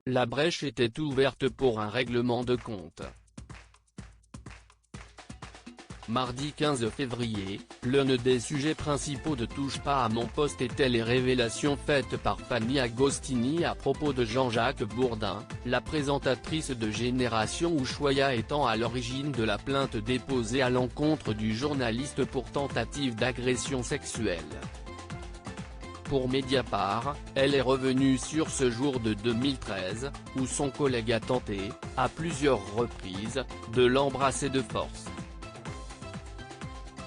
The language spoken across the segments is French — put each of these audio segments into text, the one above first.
la brèche était ouverte pour un règlement de compte. Mardi 15 février, l'un des sujets principaux de Touche pas à mon poste était les révélations faites par Fanny Agostini à propos de Jean-Jacques Bourdin, la présentatrice de Génération Ushuaïa étant à l'origine de la plainte déposée à l'encontre du journaliste pour tentative d'agression sexuelle. Pour Mediapart, elle est revenue sur ce jour de 2013, où son collègue a tenté, à plusieurs reprises, de l'embrasser de force.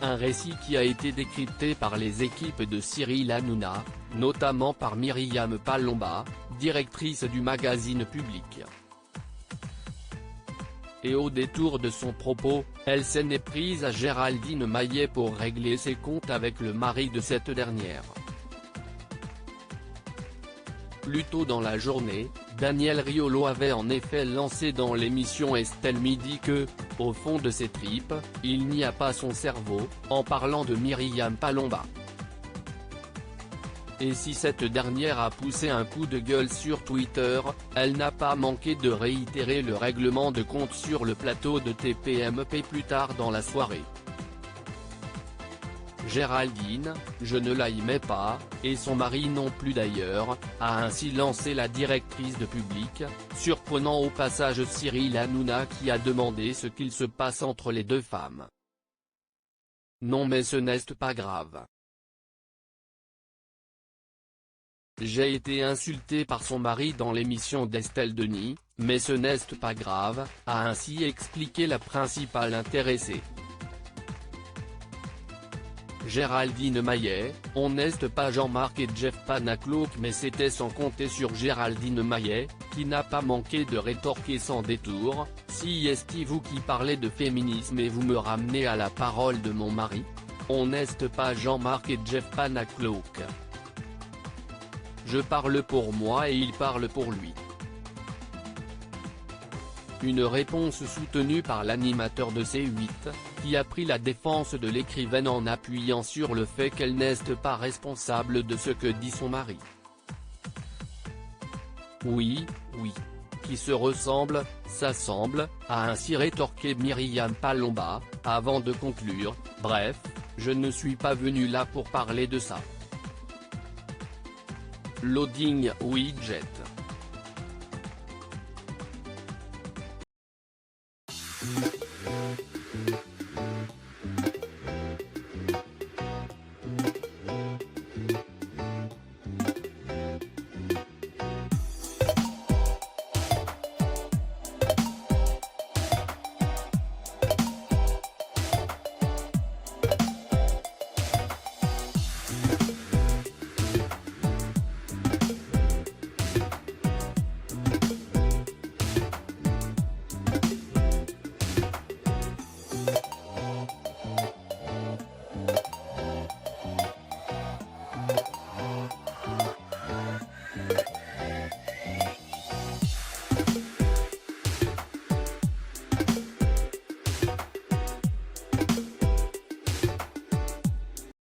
Un récit qui a été décrypté par les équipes de Cyril Hanouna, notamment par Myriam Palomba, directrice du magazine Public. Et au détour de son propos, elle s'en est prise à Géraldine Maillet pour régler ses comptes avec le mari de cette dernière. Plus tôt dans la journée, Daniel Riolo avait en effet lancé dans l'émission Estelle Midi que, au fond de ses tripes, il n'y a pas son cerveau, en parlant de Myriam Palomba. Et si cette dernière a poussé un coup de gueule sur Twitter, elle n'a pas manqué de réitérer le règlement de compte sur le plateau de TPMP plus tard dans la soirée. Géraldine, je ne l'aimais pas, et son mari non plus d'ailleurs, a ainsi lancé la directrice de Public, surprenant au passage Cyril Hanouna qui a demandé ce qu'il se passe entre les deux femmes. Non mais ce n'est pas grave. J'ai été insulté par son mari dans l'émission d'Estelle Denis, mais ce n'est pas grave, a ainsi expliqué la principale intéressée. Géraldine Maillet, on n'est pas Jean-Marc et Jeff Panacloak mais c'était sans compter sur Géraldine Maillet, qui n'a pas manqué de rétorquer sans détour, si est vous qui parlez de féminisme et vous me ramenez à la parole de mon mari? On n'est pas Jean-Marc et Jeff Panacloak. Je parle pour moi et il parle pour lui. Une réponse soutenue par l'animateur de C8, qui a pris la défense de l'écrivaine en appuyant sur le fait qu'elle n'est pas responsable de ce que dit son mari. Oui, qui se ressemble, s'assemble, a ainsi rétorqué Myriam Palomba, avant de conclure, bref, je ne suis pas venu là pour parler de ça. Loading Widget.